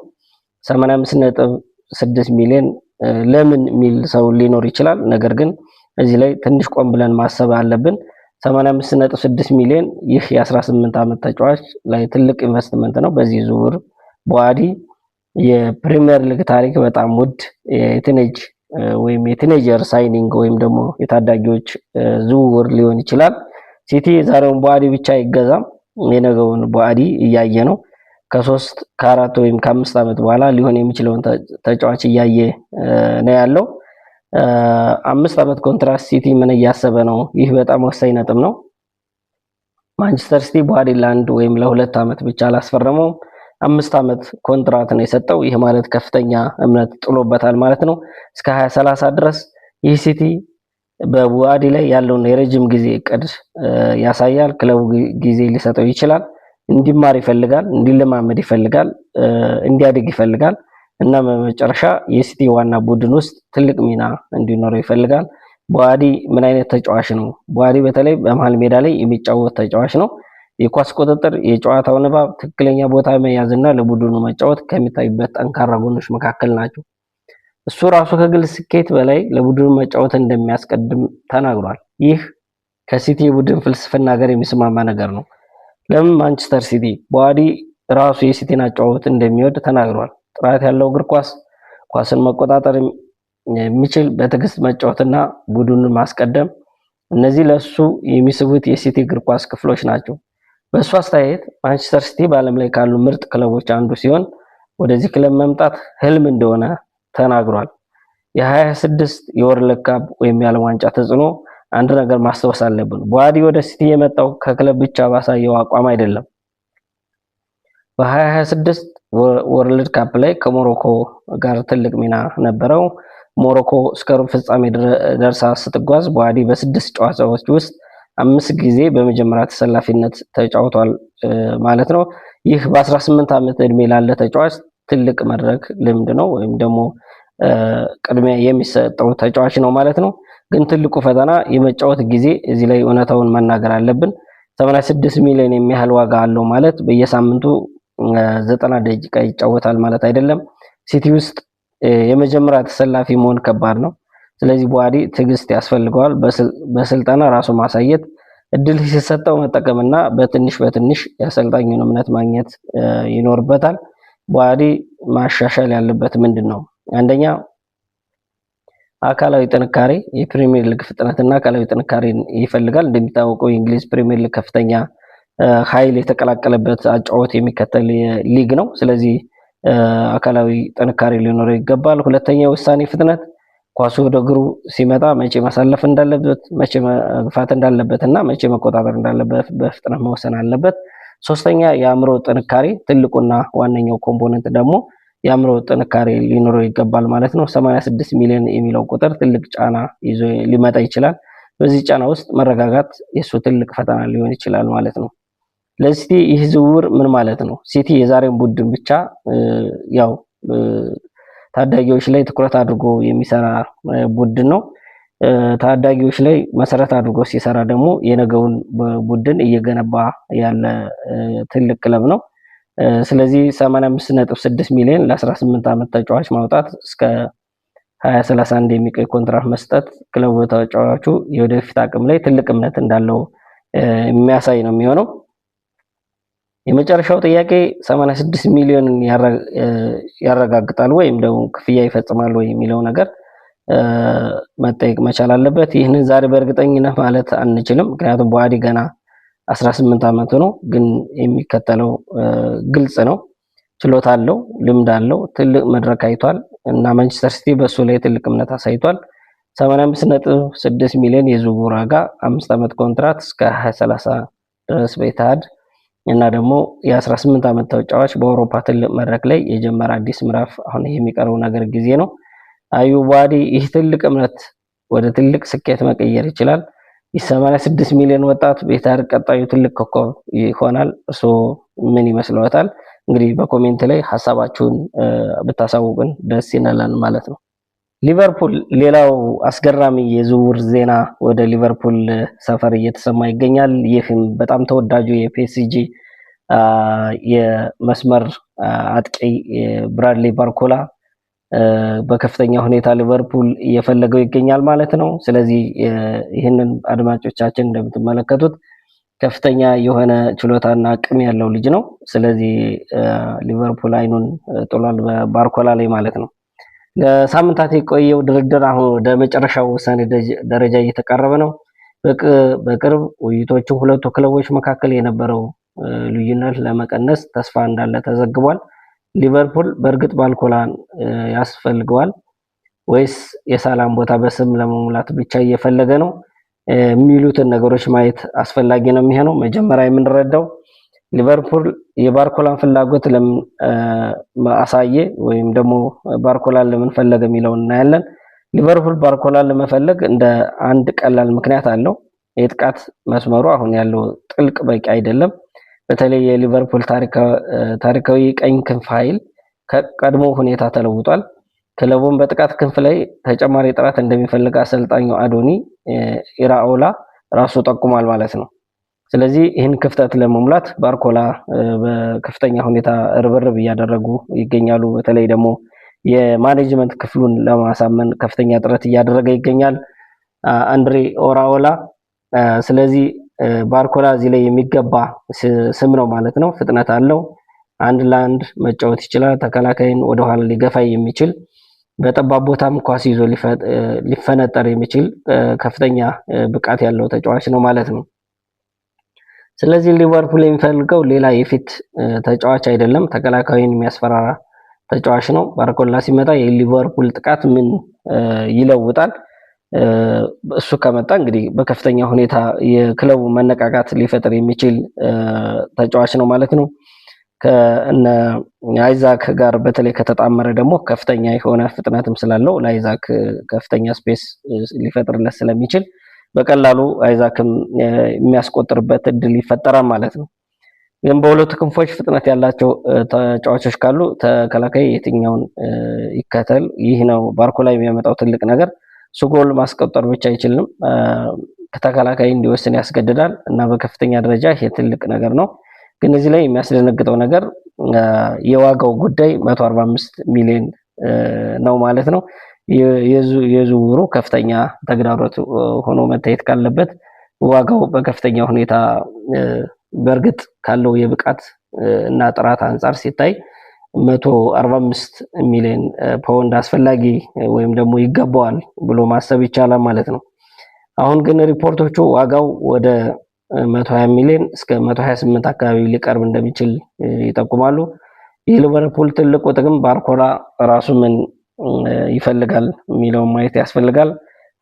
85.6 ሚሊዮን ለምን የሚል ሰው ሊኖር ይችላል። ነገር ግን እዚህ ላይ ትንሽ ቆም ብለን ማሰብ አለብን። 85.6 ሚሊዮን ይህ የ18 ዓመት ተጫዋች ላይ ትልቅ ኢንቨስትመንት ነው። በዚህ ዝውውር ቡአዲ የፕሪሚየር ሊግ ታሪክ በጣም ውድ የቲኔጅ ወይም የቲኔጀር ሳይኒንግ ወይም ደግሞ የታዳጊዎች ዝውውር ሊሆን ይችላል። ሲቲ ዛሬውን ቡአዲ ብቻ አይገዛም። የነገውን ቡአዲ እያየ ነው። ከ3 ከ4 ወይም ከ5 ዓመት በኋላ ሊሆን የሚችለውን ተጫዋች እያየ ነው ያለው። 5 ዓመት ኮንትራት ሲቲ ምን እያሰበ ነው? ይህ በጣም ወሳኝ ነጥብ ነው። ማንቸስተር ሲቲ ቡአዲ ለ1 ወይም ለ2 ዓመት ብቻ አላስፈረመውም። 5 ዓመት ኮንትራት ነው የሰጠው። ይህ ማለት ከፍተኛ እምነት ጥሎበታል ማለት ነው። እስከ 2030 ድረስ ይህ ሲቲ በቡአዲ ላይ ያለውን የረጅም ጊዜ እቅድ ያሳያል። ክለቡ ጊዜ ሊሰጠው ይችላል። እንዲማር ይፈልጋል፣ እንዲለማመድ ይፈልጋል፣ እንዲያድግ ይፈልጋል እና በመጨረሻ የሲቲ ዋና ቡድን ውስጥ ትልቅ ሚና እንዲኖረው ይፈልጋል። ቡአዲ ምን አይነት ተጫዋች ነው? ቡአዲ በተለይ በመሃል ሜዳ ላይ የሚጫወት ተጫዋች ነው። የኳስ ቁጥጥር፣ የጨዋታው ንባብ፣ ትክክለኛ ቦታ መያዝና ለቡድኑ መጫወት ከሚታዩበት ጠንካራ ጎኖች መካከል ናቸው። እሱ ራሱ ከግል ስኬት በላይ ለቡድኑ መጫወት እንደሚያስቀድም ተናግሯል። ይህ ከሲቲ የቡድን ፍልስፍና ጋር የሚስማማ ነገር ነው። ለምን ማንቸስተር ሲቲ ቡአዲ ራሱ የሲቲን አጨዋወት እንደሚወድ ተናግሯል። ጥራት ያለው እግር ኳስን መቆጣጠር የሚችል በትዕግስት መጫወትና ቡድኑን ማስቀደም፣ እነዚህ ለሱ የሚስቡት የሲቲ እግር ኳስ ክፍሎች ናቸው። በእሱ አስተያየት ማንቸስተር ሲቲ በዓለም ላይ ካሉ ምርጥ ክለቦች አንዱ ሲሆን ወደዚህ ክለብ መምጣት ህልም እንደሆነ ተናግሯል። የ2026 የወርልድ ካፕ ወይም የዓለም ዋንጫ ተጽዕኖ አንድ ነገር ማስታወስ አለብን። ቡአዲ ወደ ሲቲ የመጣው ከክለብ ብቻ ባሳየው አቋም አይደለም። በ2026 ወርልድ ካፕ ላይ ከሞሮኮ ጋር ትልቅ ሚና ነበረው። ሞሮኮ እስከ ሩብ ፍጻሜ ደርሳ ስትጓዝ ቡአዲ በ6 ጨዋታዎች ውስጥ 5 ጊዜ በመጀመሪያ ተሰላፊነት ተጫውቷል ማለት ነው። ይህ በ18 ዓመት እድሜ ላለ ተጫዋች ትልቅ መድረክ ልምድ ነው ወይም ደግሞ ቅድሚያ የሚሰጠው ተጫዋች ነው ማለት ነው። ግን ትልቁ ፈተና የመጫወት ጊዜ፣ እዚህ ላይ እውነታውን መናገር አለብን። 86 ሚሊዮን የሚያህል ዋጋ አለው ማለት በየሳምንቱ 90 ደቂቃ ይጫወታል ማለት አይደለም። ሲቲ ውስጥ የመጀመሪያ ተሰላፊ መሆን ከባድ ነው። ስለዚህ ቡአዲ ትዕግስት ያስፈልገዋል። በስልጠና ራሱ ማሳየት፣ እድል ሲሰጠው መጠቀምና በትንሽ የአሰልጣኙን እምነት ማግኘት ይኖርበታል። ቡአዲ ማሻሻል ያለበት ምንድን ነው? አንደኛ አካላዊ ጥንካሬ፣ የፕሪሚየር ሊግ ፍጥነትና አካላዊ ጥንካሬን ይፈልጋል። እንደሚታወቀው የእንግሊዝ ፕሪሚየር ሊግ ከፍተኛ ኃይል የተቀላቀለበት አጫወት የሚከተል ሊግ ነው። ስለዚህ አካላዊ ጥንካሬ ሊኖረው ይገባል። ሁለተኛ የውሳኔ ፍጥነት፣ ኳሱ ወደ እግሩ ሲመጣ መቼ ማሳለፍ እንዳለበት፣ መቼ መግፋት እንዳለበት እና መቼ መቆጣጠር እንዳለበት በፍጥነት መወሰን አለበት። ሶስተኛ የአእምሮ ጥንካሬ፣ ትልቁና ዋነኛው ኮምፖነንት ደግሞ የአእምሮ ጥንካሬ ሊኖረው ይገባል ማለት ነው። 86 ሚሊዮን የሚለው ቁጥር ትልቅ ጫና ይዞ ሊመጣ ይችላል። በዚህ ጫና ውስጥ መረጋጋት የሱ ትልቅ ፈተና ሊሆን ይችላል ማለት ነው። ለሲቲ ይህ ዝውውር ምን ማለት ነው? ሲቲ የዛሬን ቡድን ብቻ ያው ታዳጊዎች ላይ ትኩረት አድርጎ የሚሰራ ቡድን ነው። ታዳጊዎች ላይ መሰረት አድርጎ ሲሰራ ደግሞ የነገውን ቡድን እየገነባ ያለ ትልቅ ክለብ ነው። ስለዚህ 85.6 ሚሊዮን ለ18 ዓመት ተጫዋች ማውጣት እስከ 2031 የሚቆይ ኮንትራት መስጠት ክለቡ ተጫዋቹ የወደፊት አቅም ላይ ትልቅ እምነት እንዳለው የሚያሳይ ነው የሚሆነው። የመጨረሻው ጥያቄ 86 ሚሊዮን ያረጋግጣል ወይም ደግሞ ክፍያ ይፈጽማል ወይ የሚለው ነገር መጠየቅ መቻል አለበት። ይህንን ዛሬ በእርግጠኝነት ማለት አንችልም፣ ምክንያቱም ቡሃሪ ገና 18 ዓመቱ ነው። ግን የሚከተለው ግልጽ ነው። ችሎታ አለው፣ ልምድ አለው፣ ትልቅ መድረክ አይቷል እና ማንቸስተር ሲቲ በሱ ላይ ትልቅ እምነት አሳይቷል። 85.6 ሚሊዮን የዝውውር ዋጋ፣ 5 ዓመት ኮንትራት እስከ 2030 ድረስ በኢትሃድ እና ደግሞ የ18 ዓመት ተጫዋች በአውሮፓ ትልቅ መድረክ ላይ የጀመረ አዲስ ምዕራፍ አሁን የሚቀረው ነገር ጊዜ ነው። አዩብ ቡሃሪ ይህ ትልቅ እምነት ወደ ትልቅ ስኬት መቀየር ይችላል። የ86 ሚሊዮን ወጣት በኢትሃድ ቀጣዩ ትልቅ ኮከብ ይሆናል። እርስዎ ምን ይመስለዎታል? እንግዲህ በኮሜንት ላይ ሐሳባችሁን ብታሳውቁን ደስ ይላል ማለት ነው። ሊቨርፑል ሌላው አስገራሚ የዝውውር ዜና ወደ ሊቨርፑል ሰፈር እየተሰማ ይገኛል። ይህም በጣም ተወዳጁ የፒኤስጂ የመስመር አጥቂ ብራድሊ ባርኮላ በከፍተኛ ሁኔታ ሊቨርፑል እየፈለገው ይገኛል ማለት ነው። ስለዚህ ይህንን አድማጮቻችን እንደምትመለከቱት ከፍተኛ የሆነ ችሎታና አቅም ያለው ልጅ ነው። ስለዚህ ሊቨርፑል አይኑን ጥሏል በባርኮላ ላይ ማለት ነው። ለሳምንታት የቆየው ድርድር አሁን ወደ መጨረሻው ውሳኔ ደረጃ እየተቃረበ ነው። በቅርብ ውይይቶቹ ሁለቱ ክለቦች መካከል የነበረው ልዩነት ለመቀነስ ተስፋ እንዳለ ተዘግቧል። ሊቨርፑል በእርግጥ ባርኮላን ያስፈልገዋል ወይስ የሳላም ቦታ በስም ለመሙላት ብቻ እየፈለገ ነው የሚሉትን ነገሮች ማየት አስፈላጊ ነው የሚሆነው። መጀመሪያ የምንረዳው ሊቨርፑል የባርኮላን ፍላጎት ለምን አሳየ ወይም ደግሞ ባርኮላን ለምን ፈለገ የሚለውን እናያለን። ሊቨርፑል ባርኮላን ለመፈለግ እንደ አንድ ቀላል ምክንያት አለው። የጥቃት መስመሩ አሁን ያለው ጥልቅ በቂ አይደለም። በተለይ የሊቨርፑል ታሪካዊ ቀኝ ክንፍ ኃይል ከቀድሞ ሁኔታ ተለውጧል። ክለቡን በጥቃት ክንፍ ላይ ተጨማሪ ጥራት እንደሚፈልግ አሰልጣኙ አዶኒ ኢራኦላ ራሱ ጠቁሟል ማለት ነው። ስለዚህ ይህን ክፍተት ለመሙላት ባርኮላ በከፍተኛ ሁኔታ ርብርብ እያደረጉ ይገኛሉ። በተለይ ደግሞ የማኔጅመንት ክፍሉን ለማሳመን ከፍተኛ ጥረት እያደረገ ይገኛል አንድሬ ኦራኦላ። ስለዚህ ባርኮላ እዚህ ላይ የሚገባ ስም ነው ማለት ነው። ፍጥነት አለው፣ አንድ ለአንድ መጫወት ይችላል፣ ተከላካይን ወደኋላ ሊገፋ የሚችል በጠባብ ቦታም ኳስ ይዞ ሊፈነጠር የሚችል ከፍተኛ ብቃት ያለው ተጫዋች ነው ማለት ነው። ስለዚህ ሊቨርፑል የሚፈልገው ሌላ የፊት ተጫዋች አይደለም፣ ተከላካይን የሚያስፈራራ ተጫዋች ነው። ባርኮላ ሲመጣ የሊቨርፑል ጥቃት ምን ይለውጣል? እሱ ከመጣ እንግዲህ በከፍተኛ ሁኔታ የክለቡ መነቃቃት ሊፈጥር የሚችል ተጫዋች ነው ማለት ነው። ከእነ አይዛክ ጋር በተለይ ከተጣመረ ደግሞ ከፍተኛ የሆነ ፍጥነትም ስላለው ለአይዛክ ከፍተኛ ስፔስ ሊፈጥርለት ስለሚችል በቀላሉ አይዛክም የሚያስቆጥርበት እድል ይፈጠራል ማለት ነው። ግን በሁለቱ ክንፎች ፍጥነት ያላቸው ተጫዋቾች ካሉ ተከላካይ የትኛውን ይከተል? ይህ ነው ባርኮላ የሚያመጣው ትልቅ ነገር። እሱ ጎል ማስቆጠር ብቻ አይችልም፣ ከተከላካይ እንዲወስን ያስገድዳል እና በከፍተኛ ደረጃ ይሄ ትልቅ ነገር ነው። ግን እዚህ ላይ የሚያስደነግጠው ነገር የዋጋው ጉዳይ 145 ሚሊዮን ነው ማለት ነው። የዝውውሩ ከፍተኛ ተግዳሮት ሆኖ መታየት ካለበት ዋጋው በከፍተኛ ሁኔታ በእርግጥ ካለው የብቃት እና ጥራት አንጻር ሲታይ 145 ሚሊዮን ፓውንድ አስፈላጊ ወይም ደግሞ ይገባዋል ብሎ ማሰብ ይቻላል ማለት ነው። አሁን ግን ሪፖርቶቹ ዋጋው ወደ 120 ሚሊዮን እስከ 128 አካባቢ ሊቀርብ እንደሚችል ይጠቁማሉ። የሊቨርፑል ትልቁ ጥቅም ባርኮላ ራሱ ምን ይፈልጋል የሚለውን ማየት ያስፈልጋል።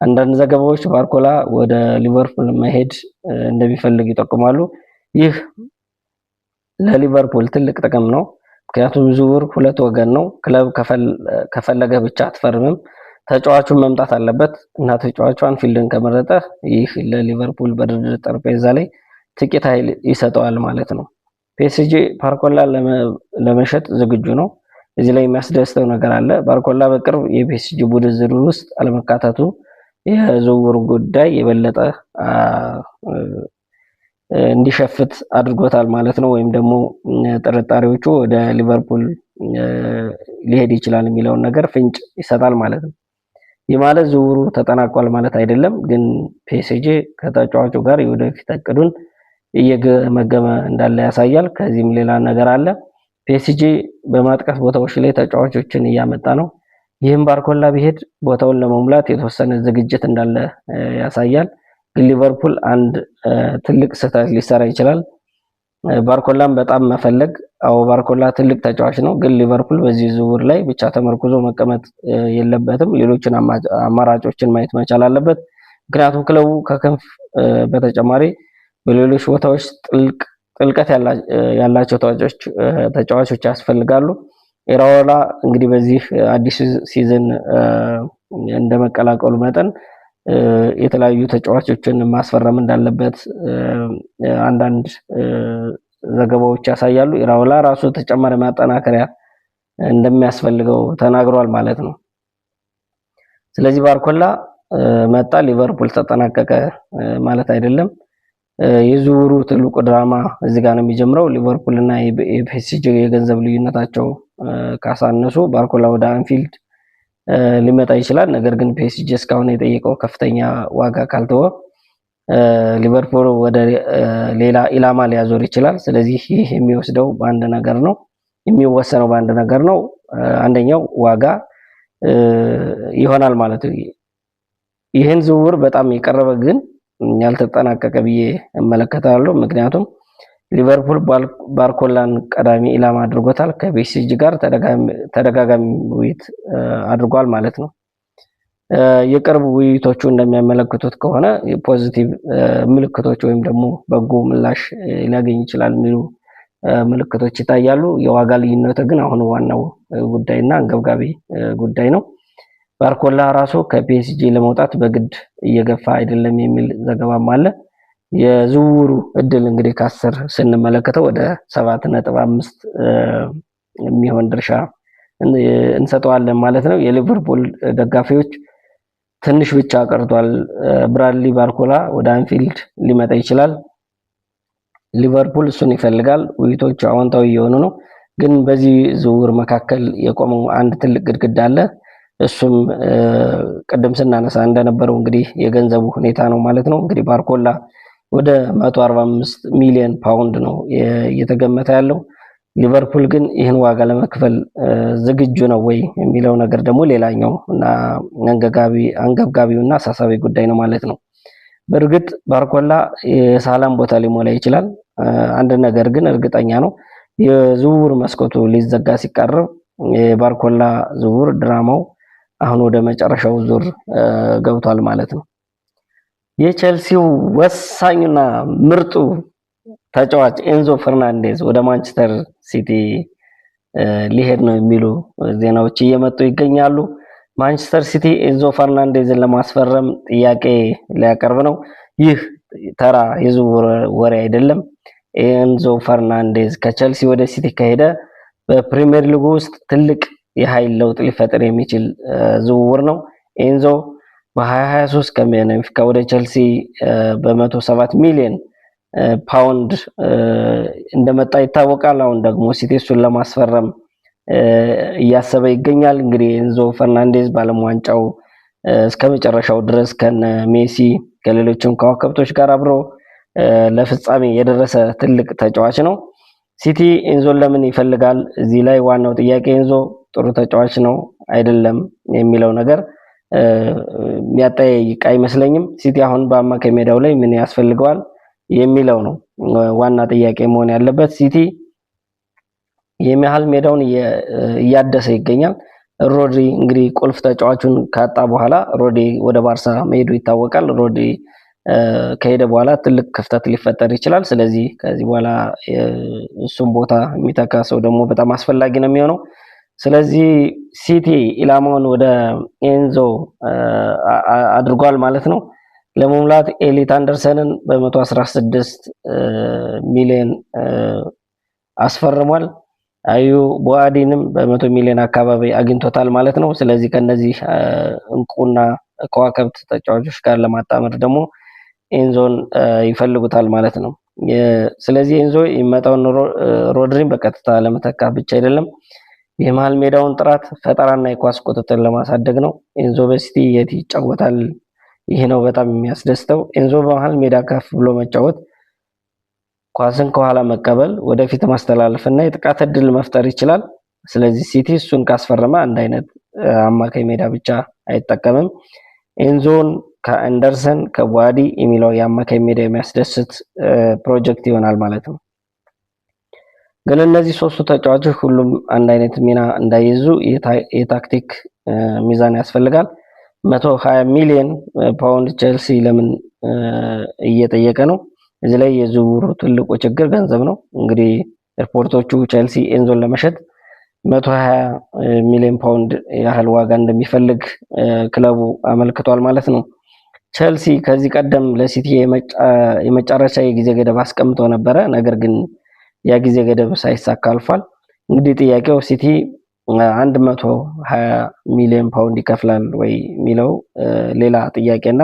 አንዳንድ ዘገባዎች ባርኮላ ወደ ሊቨርፑል መሄድ እንደሚፈልግ ይጠቁማሉ። ይህ ለሊቨርፑል ትልቅ ጥቅም ነው። ምክንያቱም ዝውውር ሁለት ወገን ነው። ክለብ ከፈለገ ብቻ አትፈርምም፣ ተጫዋቹን መምጣት አለበት እና ተጫዋቹ አንፊልድን ከመረጠ ይህ ለሊቨርፑል በድርድር ጠረጴዛ ላይ ጥቂት ኃይል ይሰጠዋል ማለት ነው። ፒኤስጂ ባርኮላ ለመሸጥ ዝግጁ ነው። እዚህ ላይ የሚያስደስተው ነገር አለ። ባርኮላ በቅርብ የፒኤስጂ ቡድን ዝርዝር ውስጥ አለመካተቱ የዝውውሩ ጉዳይ የበለጠ እንዲሸፍት አድርጎታል ማለት ነው። ወይም ደግሞ ጥርጣሬዎቹ ወደ ሊቨርፑል ሊሄድ ይችላል የሚለውን ነገር ፍንጭ ይሰጣል ማለት ነው። ይህ ማለት ዝውውሩ ተጠናቋል ማለት አይደለም፣ ግን ፒኤስጂ ከተጫዋቹ ጋር የወደፊት እቅዱን እየገመገመ እንዳለ ያሳያል። ከዚህም ሌላ ነገር አለ። ፒኤስጂ በማጥቃት ቦታዎች ላይ ተጫዋቾችን እያመጣ ነው። ይህም ባርኮላ ቢሄድ ቦታውን ለመሙላት የተወሰነ ዝግጅት እንዳለ ያሳያል። ግን ሊቨርፑል አንድ ትልቅ ስህተት ሊሰራ ይችላል። ባርኮላን በጣም መፈለግ። አዎ ባርኮላ ትልቅ ተጫዋች ነው፣ ግን ሊቨርፑል በዚህ ዝውውር ላይ ብቻ ተመርኩዞ መቀመጥ የለበትም። ሌሎችን አማራጮችን ማየት መቻል አለበት። ምክንያቱም ክለቡ ከክንፍ በተጨማሪ በሌሎች ቦታዎች ጥልቀት ያላቸው ተጫዋቾች ያስፈልጋሉ። ኢራኦላ እንግዲህ በዚህ አዲስ ሲዝን እንደመቀላቀሉ መጠን የተለያዩ ተጫዋቾችን ማስፈረም እንዳለበት አንዳንድ ዘገባዎች ያሳያሉ። ኢራኦላ ራሱ ተጨማሪ ማጠናከሪያ እንደሚያስፈልገው ተናግሯል ማለት ነው። ስለዚህ ባርኮላ መጣ፣ ሊቨርፑል ተጠናቀቀ ማለት አይደለም። የዝውውሩ ትልቁ ድራማ እዚህ ጋር ነው የሚጀምረው። ሊቨርፑል እና የፒኤስጂ የገንዘብ ልዩነታቸው ካሳነሱ ባርኮላ ወደ አንፊልድ ሊመጣ ይችላል። ነገር ግን ፒኤስጂ እስካሁን የጠየቀው ከፍተኛ ዋጋ ካልተወ ሊቨርፑል ወደ ሌላ ኢላማ ሊያዞር ይችላል። ስለዚህ ይህ የሚወሰነው በአንድ ነገር ነው። አንደኛው ዋጋ ይሆናል ማለት ነው። ይህን ዝውውር በጣም የቀረበ ግን ያልተጠናቀቀ ብዬ እመለከታለሁ። ምክንያቱም ሊቨርፑል ባርኮላን ቀዳሚ ኢላማ አድርጎታል። ከፒኤስጂ ጋር ተደጋጋሚ ውይይት አድርጓል ማለት ነው። የቅርብ ውይይቶቹ እንደሚያመለክቱት ከሆነ ፖዚቲቭ ምልክቶች ወይም ደግሞ በጎ ምላሽ ሊያገኝ ይችላል የሚሉ ምልክቶች ይታያሉ። የዋጋ ልዩነቱ ግን አሁን ዋናው ጉዳይና አንገብጋቢ ጉዳይ ነው። ባርኮላ ራሱ ከፒኤስጂ ለመውጣት በግድ እየገፋ አይደለም የሚል ዘገባም አለ። የዝውውሩ እድል እንግዲህ ከ10 ስንመለከተው ወደ 7.5 የሚሆን ድርሻ እንሰጠዋለን ማለት ነው። የሊቨርፑል ደጋፊዎች ትንሽ ብቻ ቀርቷል። ብራድሊ ባርኮላ ወደ አንፊልድ ሊመጣ ይችላል። ሊቨርፑል እሱን ይፈልጋል። ውይይቶቹ አዎንታዊ የሆኑ ነው። ግን በዚህ ዝውውር መካከል የቆመው አንድ ትልቅ ግድግዳ አለ። እሱም ቅድም ስናነሳ እንደነበረው እንግዲህ የገንዘቡ ሁኔታ ነው ማለት ነው። እንግዲህ ባርኮላ ወደ 145 ሚሊዮን ፓውንድ ነው እየተገመተ ያለው። ሊቨርፑል ግን ይህን ዋጋ ለመክፈል ዝግጁ ነው ወይ የሚለው ነገር ደግሞ ሌላኛው እና አንገብጋቢውና አሳሳቢ ጉዳይ ነው ማለት ነው። በእርግጥ ባርኮላ የሳላም ቦታ ሊሞላ ይችላል። አንድ ነገር ግን እርግጠኛ ነው፣ የዝውውር መስኮቱ ሊዘጋ ሲቃረብ የባርኮላ ዝውውር ድራማው አሁን ወደ መጨረሻው ዙር ገብቷል ማለት ነው። የቼልሲው ወሳኙና ምርጡ ተጫዋች ኤንዞ ፈርናንዴዝ ወደ ማንቸስተር ሲቲ ሊሄድ ነው የሚሉ ዜናዎች እየመጡ ይገኛሉ። ማንቸስተር ሲቲ ኤንዞ ፈርናንዴዝን ለማስፈረም ጥያቄ ሊያቀርብ ነው። ይህ ተራ የዝውውር ወሬ አይደለም። ኤንዞ ፈርናንዴዝ ከቼልሲ ወደ ሲቲ ከሄደ በፕሪሚየር ሊግ ውስጥ ትልቅ የኃይል ለውጥ ሊፈጥር የሚችል ዝውውር ነው። ኤንዞ በ2023 ከቤኔፊካ ወደ ቼልሲ በ107 ሚሊዮን ፓውንድ እንደመጣ ይታወቃል። አሁን ደግሞ ሲቲ እሱን ለማስፈረም እያሰበ ይገኛል። እንግዲህ ኤንዞ ፈርናንዴዝ ባለም ዋንጫው እስከ መጨረሻው ድረስ ከነ ሜሲ ከሌሎችም ከዋክብቶች ጋር አብሮ ለፍጻሜ የደረሰ ትልቅ ተጫዋች ነው። ሲቲ ኤንዞን ለምን ይፈልጋል? እዚህ ላይ ዋናው ጥያቄ ኤንዞ ጥሩ ተጫዋች ነው አይደለም የሚለው ነገር የሚያጠያይቅ አይመስለኝም። ሲቲ አሁን በአማካይ ሜዳው ላይ ምን ያስፈልገዋል የሚለው ነው ዋና ጥያቄ መሆን ያለበት። ሲቲ የመሃል ሜዳውን እያደሰ ይገኛል። ሮድሪ እንግዲህ ቁልፍ ተጫዋቹን ካጣ በኋላ ሮድሪ ወደ ባርሳ መሄዱ ይታወቃል። ሮድሪ ከሄደ በኋላ ትልቅ ክፍተት ሊፈጠር ይችላል። ስለዚህ ከዚህ በኋላ እሱም ቦታ የሚተካ ሰው ደግሞ በጣም አስፈላጊ ነው የሚሆነው። ስለዚህ ሲቲ ኢላማውን ወደ ኤንዞ አድርጓል ማለት ነው። ለመሙላት ኤሊት አንደርሰንን በ116 ሚሊዮን አስፈርሟል። አዩ ቦአዲንም በ100 ሚሊዮን አካባቢ አግኝቶታል ማለት ነው። ስለዚህ ከነዚህ እንቁና ከዋክብት ተጫዋቾች ጋር ለማጣመር ደግሞ ኤንዞን ይፈልጉታል ማለት ነው። ስለዚህ ኤንዞ የሚመጣውን ሮድሪን በቀጥታ ለመተካት ብቻ አይደለም፣ የመሃል ሜዳውን ጥራት፣ ፈጠራና የኳስ ቁጥጥር ለማሳደግ ነው። ኤንዞ በሲቲ የት ይጫወታል? ይሄ ነው በጣም የሚያስደስተው። ኤንዞ በመሃል ሜዳ ከፍ ብሎ መጫወት፣ ኳስን ከኋላ መቀበል፣ ወደፊት ማስተላለፍ እና የጥቃት እድል መፍጠር ይችላል። ስለዚህ ሲቲ እሱን ካስፈረመ አንድ አይነት አማካይ ሜዳ ብቻ አይጠቀምም። ኤንዞን ከአንደርሰን ከቧዲ የሚለው የአማካይ ሜዳ የሚያስደስት ፕሮጀክት ይሆናል ማለት ነው። ግን እነዚህ ሶስቱ ተጫዋቾች ሁሉም አንድ አይነት ሚና እንዳይይዙ የታክቲክ ሚዛን ያስፈልጋል። 120 ሚሊዮን ፓውንድ ቼልሲ ለምን እየጠየቀ ነው? እዚህ ላይ የዝውውሩ ትልቁ ችግር ገንዘብ ነው። እንግዲህ ሪፖርቶቹ ቼልሲ ኤንዞን ለመሸጥ 120 ሚሊዮን ፓውንድ ያህል ዋጋ እንደሚፈልግ ክለቡ አመልክቷል ማለት ነው። ቼልሲ ከዚህ ቀደም ለሲቲ የመጨረሻ የጊዜ ገደብ አስቀምጦ ነበረ። ነገር ግን ያ ጊዜ ገደብ ሳይሳካ አልፏል። እንግዲህ ጥያቄው ሲቲ 120 ሚሊዮን ፓውንድ ይከፍላል ወይ የሚለው ሌላ ጥያቄና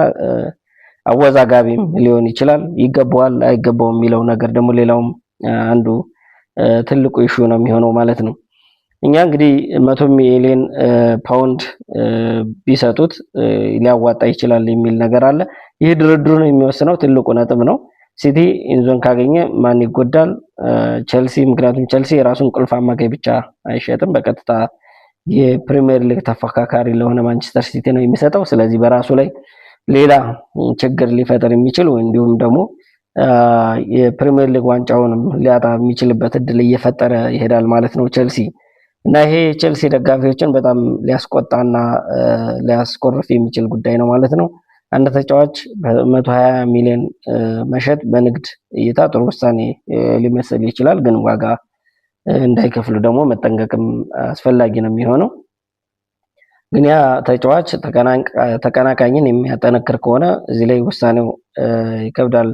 አወዛጋቢም ሊሆን ይችላል። ይገባዋል አይገባውም የሚለው ነገር ደግሞ ሌላውም አንዱ ትልቁ ኢሹ ነው የሚሆነው ማለት ነው። እኛ እንግዲህ 100 ሚሊዮን ፓውንድ ቢሰጡት ሊያዋጣ ይችላል የሚል ነገር አለ። ይህ ድርድሩን የሚወስነው ትልቁ ነጥብ ነው። ሲቲ ኢንዞን ካገኘ ማን ይጎዳል? ቼልሲ። ምክንያቱም ቼልሲ የራሱን ቁልፍ አማካይ ብቻ አይሸጥም፣ በቀጥታ የፕሪሚየር ሊግ ተፎካካሪ ለሆነ ማንቸስተር ሲቲ ነው የሚሰጠው። ስለዚህ በራሱ ላይ ሌላ ችግር ሊፈጠር የሚችል እንዲሁም ደግሞ የፕሪሚየር ሊግ ዋንጫውንም ሊያጣ የሚችልበት እድል እየፈጠረ ይሄዳል ማለት ነው ቼልሲ። እና ይሄ ቼልሲ ደጋፊዎችን በጣም ሊያስቆጣና ሊያስቆርፍ የሚችል ጉዳይ ነው ማለት ነው። አንድ ተጫዋች በ120 ሚሊዮን መሸጥ በንግድ እይታ ጥሩ ውሳኔ ሊመስል ይችላል፣ ግን ዋጋ እንዳይከፍሉ ደግሞ መጠንቀቅም አስፈላጊ ነው የሚሆነው። ግን ያ ተጫዋች ተቀናቃኝን የሚያጠነክር ከሆነ እዚህ ላይ ውሳኔው ይከብዳል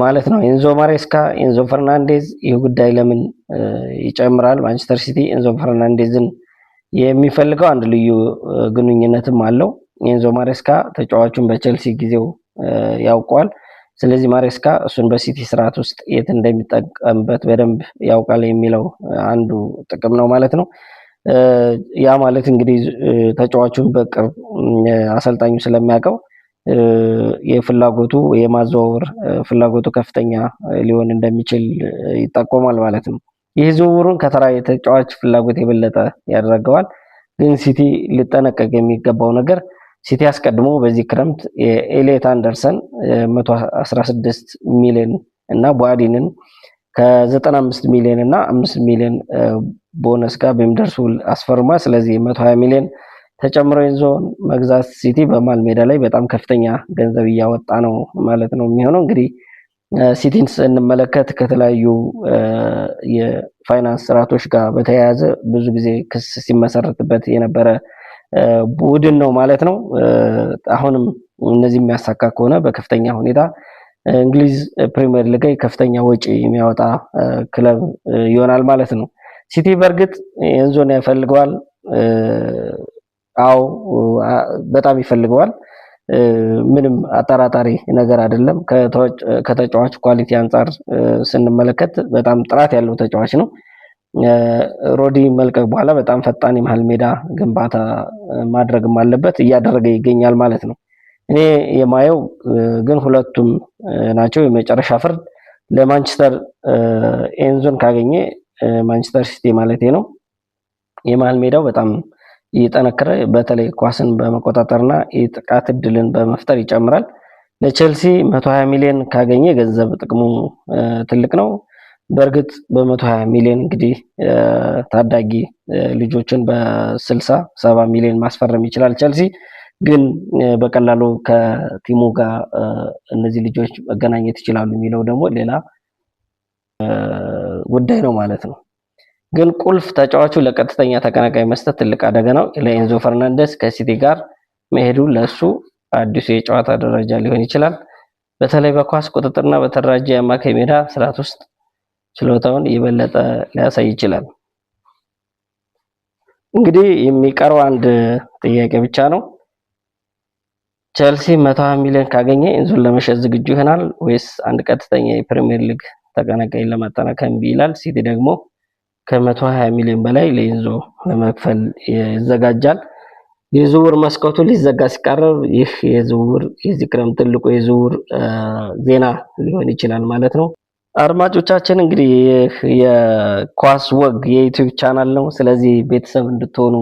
ማለት ነው። ኤንዞ ማሬስካ፣ ኤንዞ ፈርናንዴዝ ይህ ጉዳይ ለምን ይጨምራል? ማንቸስተር ሲቲ ኤንዞ ፈርናንዴዝን የሚፈልገው አንድ ልዩ ግንኙነትም አለው። ኤንዞ ማሬስካ ተጫዋቹን በቼልሲ ጊዜው ያውቀዋል። ስለዚህ ማሬስካ እሱን በሲቲ ስርዓት ውስጥ የት እንደሚጠቀምበት በደንብ ያውቃል የሚለው አንዱ ጥቅም ነው ማለት ነው። ያ ማለት እንግዲህ ተጫዋቹን በቅርብ አሰልጣኙ ስለሚያውቀው የፍላጎቱ የማዘዋወር ፍላጎቱ ከፍተኛ ሊሆን እንደሚችል ይጠቆማል ማለት ነው። ይህ ዝውውሩን ከተራ የተጫዋች ፍላጎት የበለጠ ያደርገዋል። ግን ሲቲ ሊጠነቀቅ የሚገባው ነገር ሲቲ አስቀድሞ በዚህ ክረምት የኤሌት አንደርሰን 116 ሚሊዮን እና ቧዲንን ከ95 ሚሊዮን እና 5 ሚሊዮን ቦነስ ጋር በሚደርሱ አስፈርማ። ስለዚህ 120 ሚሊዮን ተጨምሮ ኤንዞን መግዛት ሲቲ በማል ሜዳ ላይ በጣም ከፍተኛ ገንዘብ እያወጣ ነው ማለት ነው የሚሆነው። እንግዲህ ሲቲን ስንመለከት ከተለያዩ የፋይናንስ ስርዓቶች ጋር በተያያዘ ብዙ ጊዜ ክስ ሲመሰረትበት የነበረ ቡድን ነው ማለት ነው። አሁንም እነዚህ የሚያሳካ ከሆነ በከፍተኛ ሁኔታ እንግሊዝ ፕሪሚየር ሊግ ከፍተኛ ወጪ የሚያወጣ ክለብ ይሆናል ማለት ነው። ሲቲ በእርግጥ ኤንዞን ያፈልገዋል። አው በጣም ይፈልገዋል። ምንም አጠራጣሪ ነገር አይደለም። ከተጫዋች ኳሊቲ አንጻር ስንመለከት በጣም ጥራት ያለው ተጫዋች ነው። ሮዲ መልቀቅ በኋላ በጣም ፈጣን የመሃል ሜዳ ግንባታ ማድረግም አለበት፣ እያደረገ ይገኛል ማለት ነው። እኔ የማየው ግን ሁለቱም ናቸው የመጨረሻ ፍርድ ለማንቸስተር ኤንዞን ካገኘ ማንቸስተር ሲቲ ማለት ነው የመሃል ሜዳው በጣም ይጠነክረ፣ በተለይ ኳስን በመቆጣጠርና የጥቃት እድልን በመፍጠር ይጨምራል። ለቼልሲ 120 ሚሊዮን ካገኘ ገንዘብ ጥቅሙ ትልቅ ነው። በእርግጥ በ120 ሚሊዮን እንግዲህ ታዳጊ ልጆችን በ60 70 ሚሊዮን ማስፈረም ይችላል ቼልሲ። ግን በቀላሉ ከቲሙ ጋር እነዚህ ልጆች መገናኘት ይችላሉ የሚለው ደግሞ ሌላ ጉዳይ ነው ማለት ነው። ግን ቁልፍ ተጫዋቹ ለቀጥተኛ ተቀናቃኝ መስጠት ትልቅ አደጋ ነው። ለኤንዞ ፈርናንዴስ ከሲቲ ጋር መሄዱ ለሱ አዲሱ የጨዋታ ደረጃ ሊሆን ይችላል። በተለይ በኳስ ቁጥጥርና በተደራጀ የአማካይ ሜዳ ስርዓት ውስጥ ችሎታውን የበለጠ ሊያሳይ ይችላል። እንግዲህ የሚቀረው አንድ ጥያቄ ብቻ ነው። ቸልሲ 120 ሚሊዮን ካገኘ ኤንዞን ለመሸጥ ዝግጁ ይሆናል ወይስ አንድ ቀጥተኛ የፕሪሚየር ሊግ ተቀናቃኝ ለማጠናከር እምቢ ይላል? ሲቲ ደግሞ ከ120 ሚሊዮን በላይ ለኤንዞ ለመክፈል ይዘጋጃል። የዝውውር መስኮቱ ሊዘጋ ሲቃረብ ይህ የዚህ ክረምት ትልቁ የዝውውር ዜና ሊሆን ይችላል ማለት ነው። አድማጮቻችን እንግዲህ የኳስ ወግ የዩቲዩብ ቻናል ነው። ስለዚህ ቤተሰብ እንድትሆኑ